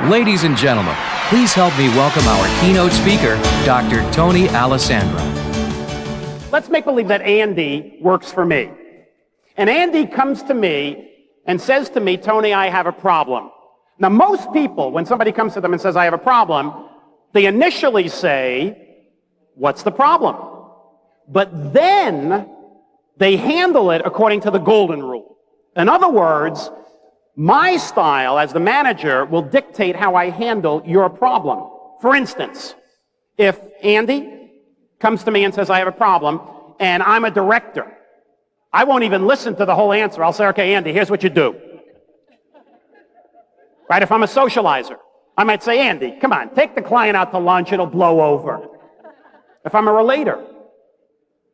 Ladies and gentlemen, please help me welcome our keynote speaker, Dr. Tony Alessandra. Let's make believe that Andy works for me. And Andy comes to me and says to me, Tony, I have a problem. Now, most people, when somebody comes to them and says, I have a problem, they initially say, what's the problem? But then they handle it according to the golden rule. In other words, my style as the manager will dictate how I handle your problem. For instance, if Andy comes to me and says, I have a problem, and I'm a director, I won't even listen to the whole answer. I'll say, okay, Andy, here's what you do. Right? If I'm a socializer, I might say, Andy, come on, take the client out to lunch, it'll blow over. If I'm a relator,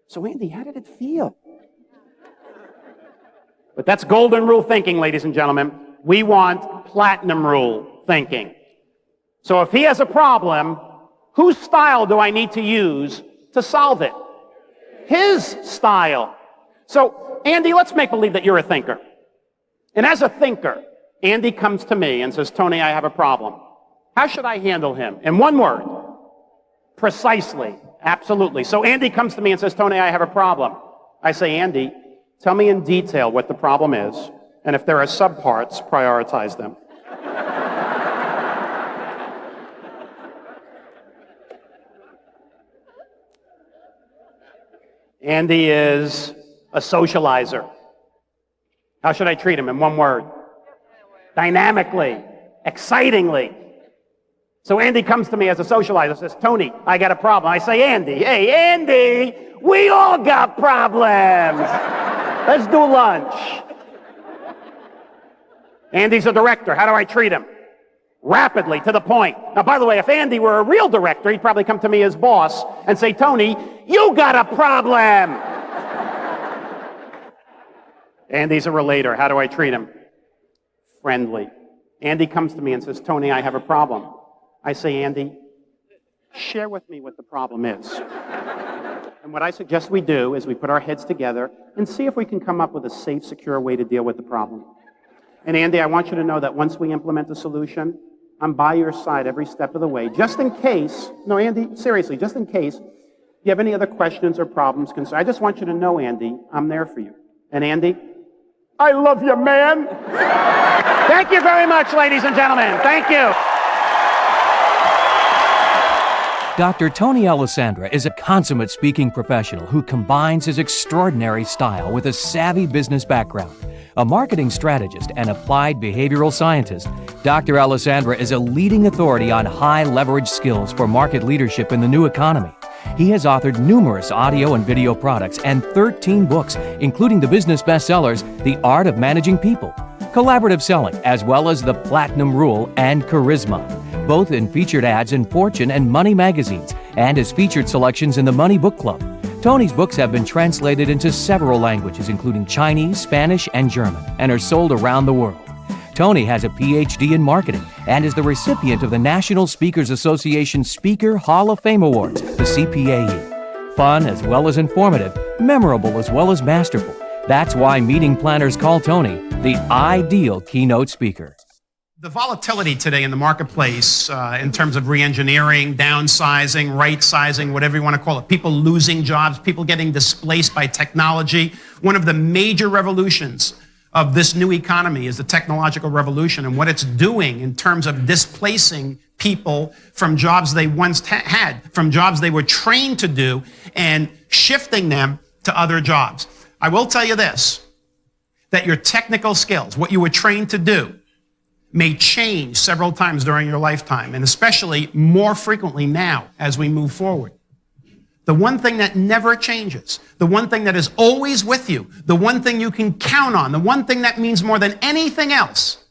so Andy, how did it feel? But that's golden rule thinking, ladies and gentlemen. We want platinum rule thinking. So if he has a problem, whose style do I need to use to solve it? His style. So, Andy, let's make believe that you're a thinker. And as a thinker, Andy comes to me and says, Tony, I have a problem. How should I handle him? In one word. Precisely. Absolutely. So Andy comes to me and says, Tony, I have a problem. I say, Andy, tell me in detail what the problem is, and if there are subparts, prioritize them. Andy is a socializer. How should I treat him in one word? Dynamically, excitingly. So Andy comes to me as a socializer, says, Tony, I got a problem. I say, Andy, hey, Andy, we all got problems. Let's do lunch. Andy's a director. How do I treat him? Rapidly, to the point. Now, by the way, if Andy were a real director, he'd probably come to me as boss and say, Tony, you got a problem. Andy's a relator. How do I treat him? Friendly. Andy comes to me and says, Tony, I have a problem. I say, Andy, share with me what the problem is. And what I suggest we do is we put our heads together and see if we can come up with a safe, secure way to deal with the problem. And Andy, I want you to know that once we implement the solution, I'm by your side every step of the way, just in case, no, Andy, seriously, just in case you have any other questions or problems, concerns. I just want you to know, Andy, I'm there for you. And Andy, I love you, man. Thank you very much, ladies and gentlemen. Thank you. Dr. Tony Alessandra is a consummate speaking professional who combines his extraordinary style with a savvy business background. A marketing strategist and applied behavioral scientist, Dr. Alessandra is a leading authority on high-leverage skills for market leadership in the new economy. He has authored numerous audio and video products and 13 books, including the business bestsellers The Art of Managing People, Collaborative Selling, as well as The Platinum Rule and Charisma, both in featured ads in Fortune and Money magazines, and as featured selections in the Money Book Club. Tony's books have been translated into several languages, including Chinese, Spanish, and German, and are sold around the world. Tony has a Ph.D. in marketing and is the recipient of the National Speakers Association Speaker Hall of Fame Awards, the CPAE. Fun as well as informative, memorable as well as masterful. That's why meeting planners call Tony the ideal keynote speaker. The volatility today in the marketplace in terms of re-engineering, downsizing, right-sizing, whatever you want to call it, people losing jobs, people getting displaced by technology. One of the major revolutions of this new economy is the technological revolution and what it's doing in terms of displacing people from jobs they once had, from jobs they were trained to do, and shifting them to other jobs. I will tell you this, that your technical skills, what you were trained to do, may change several times during your lifetime, and especially more frequently now as we move forward. The one thing that never changes, the one thing that is always with you, the one thing you can count on, the one thing that means more than anything else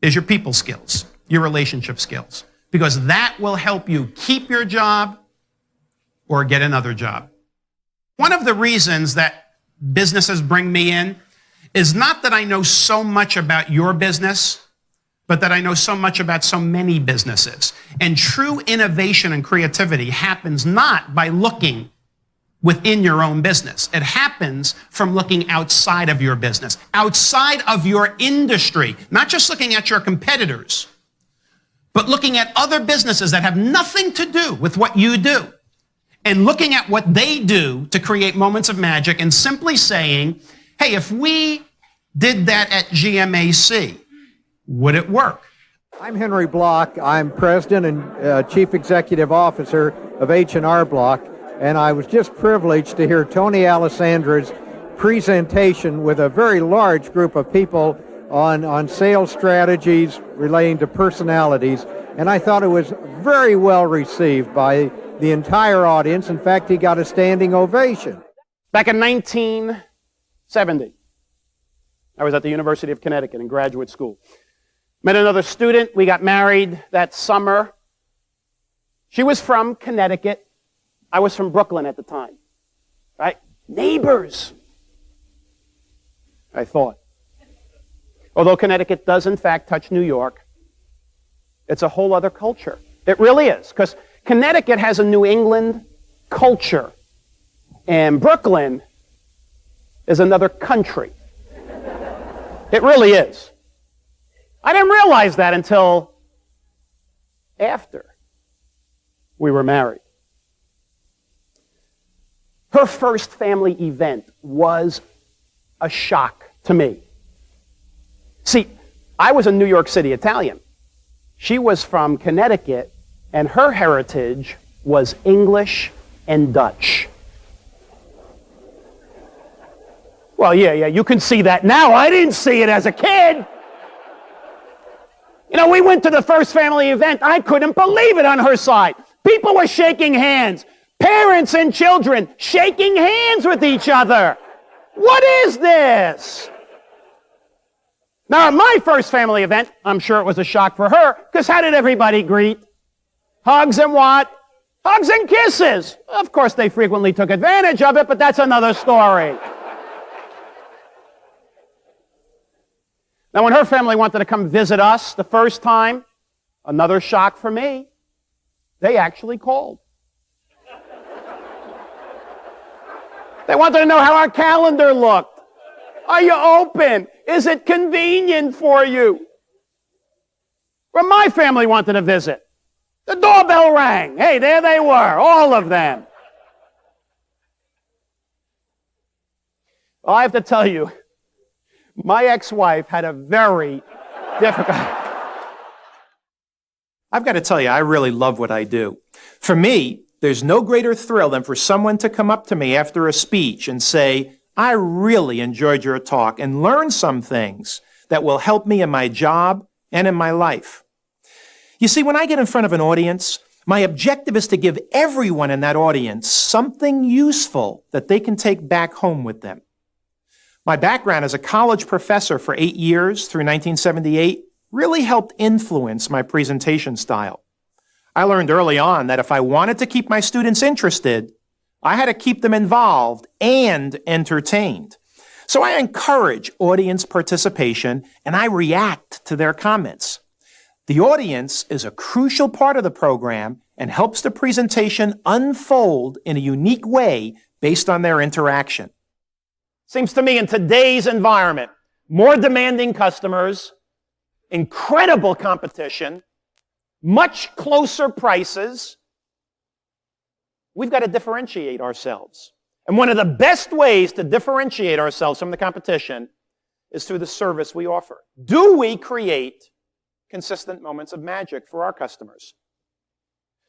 is your people skills, your relationship skills, because that will help you keep your job or get another job. One of the reasons that businesses bring me in is not that I know so much about your business, but that I know so much about so many businesses. And true innovation and creativity happens not by looking within your own business. It happens from looking outside of your business, outside of your industry, not just looking at your competitors, but looking at other businesses that have nothing to do with what you do, and looking at what they do to create moments of magic and simply saying, hey, if we did that at GMAC, would it work? I'm Henry Block. I'm President and Chief Executive Officer of H&R Block, and I was just privileged to hear Tony Alessandra's presentation with a very large group of people on sales strategies relating to personalities, and I thought it was very well received by the entire audience. In fact, he got a standing ovation. Back in 1970, I was at the University of Connecticut in graduate school. Met another student. We got married that summer. She was from Connecticut. I was from Brooklyn at the time. Right? Neighbors, I thought. Although Connecticut does in fact touch New York, it's a whole other culture. It really is, because Connecticut has a New England culture, and Brooklyn is another country. It really is. I didn't realize that until after we were married. Her first family event was a shock to me. See, I was a New York City Italian. She was from Connecticut, and her heritage was English and Dutch. Well, yeah, you can see that now. I didn't see it as a kid. You know, we went to the first family event. I couldn't believe it on her side. People were shaking hands. Parents and children shaking hands with each other. What is this? Now, at my first family event, I'm sure it was a shock for her, because how did everybody greet? Hugs and what? Hugs and kisses. Of course, they frequently took advantage of it, but that's another story. Now, when her family wanted to come visit us the first time, another shock for me, they actually called. They wanted to know how our calendar looked. Are you open? Is it convenient for you? When my family wanted to visit, the doorbell rang. Hey, there they were, all of them. Well, I have to tell you, my ex-wife had a very difficult... I've got to tell you, I really love what I do. For me, there's no greater thrill than for someone to come up to me after a speech and say, I really enjoyed your talk and learned some things that will help me in my job and in my life. You see, when I get in front of an audience, my objective is to give everyone in that audience something useful that they can take back home with them. My background as a college professor for 8 years through 1978 really helped influence my presentation style. I learned early on that if I wanted to keep my students interested, I had to keep them involved and entertained. So I encourage audience participation and I react to their comments. The audience is a crucial part of the program and helps the presentation unfold in a unique way based on their interaction. Seems to me in today's environment, more demanding customers, incredible competition, much closer prices, we've got to differentiate ourselves. And one of the best ways to differentiate ourselves from the competition is through the service we offer. Do we create consistent moments of magic for our customers?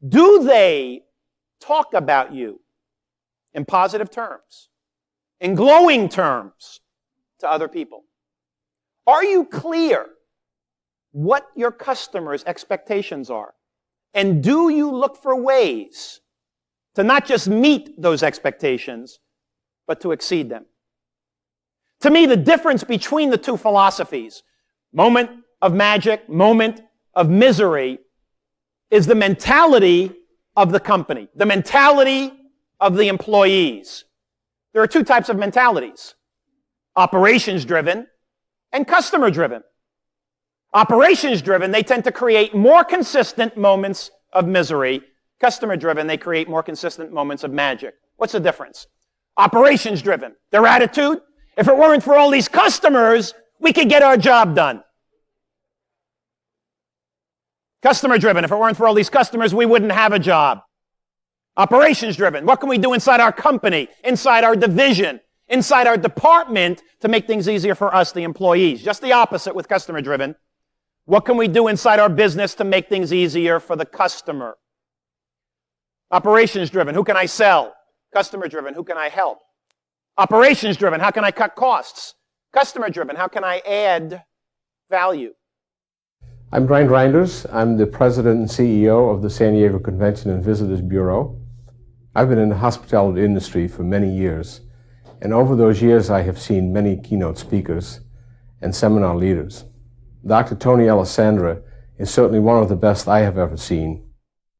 Do they talk about you in positive terms, in glowing terms to other people? Are you clear what your customers' expectations are? And do you look for ways to not just meet those expectations, but to exceed them? To me, the difference between the two philosophies, moment of magic, moment of misery, is the mentality of the company, the mentality of the employees. There are two types of mentalities: operations-driven and customer-driven. Operations-driven, they tend to create more consistent moments of misery. Customer-driven, they create more consistent moments of magic. What's the difference? Operations driven. Their attitude, if it weren't for all these customers, we could get our job done. Customer driven. If it weren't for all these customers, we wouldn't have a job. Operations driven. What can we do inside our company, inside our division, inside our department to make things easier for us, the employees? Just the opposite with customer driven. What can we do inside our business to make things easier for the customer? Operations driven. Who can I sell? Customer driven. Who can I help? Operations driven. How can I cut costs? Customer driven. How can I add value? I'm Brian Reinders. I'm the president and CEO of the San Diego Convention and Visitors Bureau. I've been in the hospitality industry for many years, and over those years I have seen many keynote speakers and seminar leaders. Dr. Tony Alessandra is certainly one of the best I have ever seen.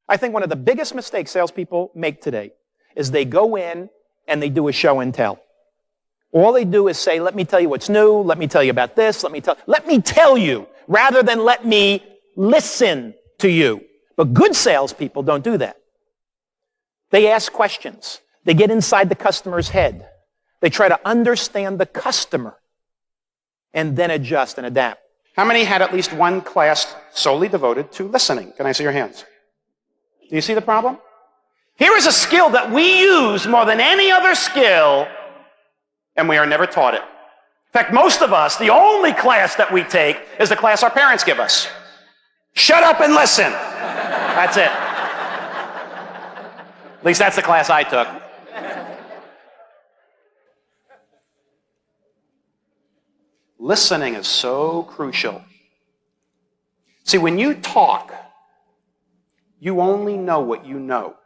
I think one of the biggest mistakes salespeople make today is they go in and they do a show and tell. All they do is say, let me tell you what's new, let me tell you about this, let me tell you, rather than let me listen to you. But good salespeople don't do that. They ask questions. They get inside the customer's head. They try to understand the customer and then adjust and adapt. How many had at least one class solely devoted to listening? Can I see your hands? Do you see the problem? Here is a skill that we use more than any other skill, and we are never taught it. In fact, most of us, the only class that we take is the class our parents give us. Shut up and listen. That's it. At least that's the class I took. Listening is so crucial. See, when you talk, you only know what you know.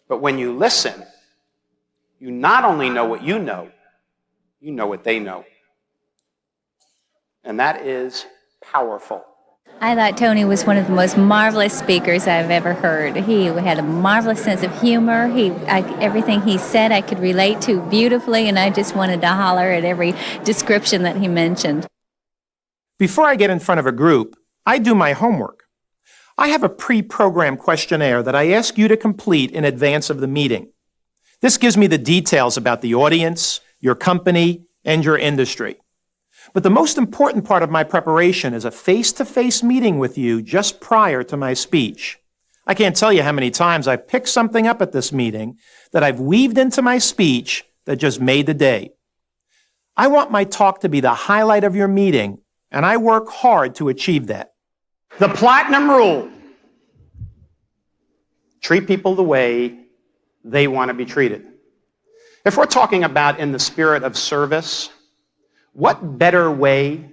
But when you listen, you not only know what you know what they know. And that is powerful. I thought Tony was one of the most marvelous speakers I've ever heard. He had a marvelous sense of humor. Everything he said I could relate to beautifully, and I just wanted to holler at every description that he mentioned. Before I get in front of a group, I do my homework. I have a pre-programmed questionnaire that I ask you to complete in advance of the meeting. This gives me the details about the audience, your company, and your industry. But the most important part of my preparation is a face-to-face meeting with you just prior to my speech. I can't tell you how many times I've picked something up at this meeting that I've weaved into my speech that just made the day. I want my talk to be the highlight of your meeting, and I work hard to achieve that. The platinum rule. Treat people the way they want to be treated. If we're talking about in the spirit of service, what better way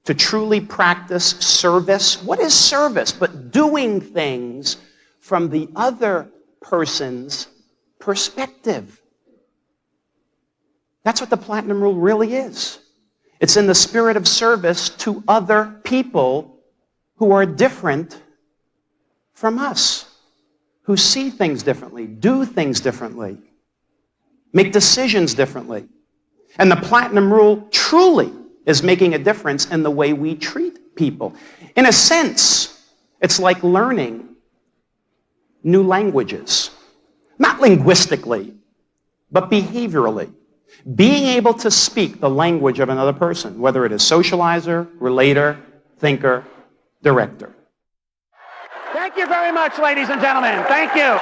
to truly practice service? What is service but doing things from the other person's perspective? That's what the platinum rule really is. It's in the spirit of service to other people who are different from us, who see things differently, do things differently, make decisions differently. And the platinum rule truly is making a difference in the way we treat people. In a sense, it's like learning new languages. Not linguistically, but behaviorally. Being able to speak the language of another person, whether it is socializer, relator, thinker, director. Thank you very much, ladies and gentlemen. Thank you.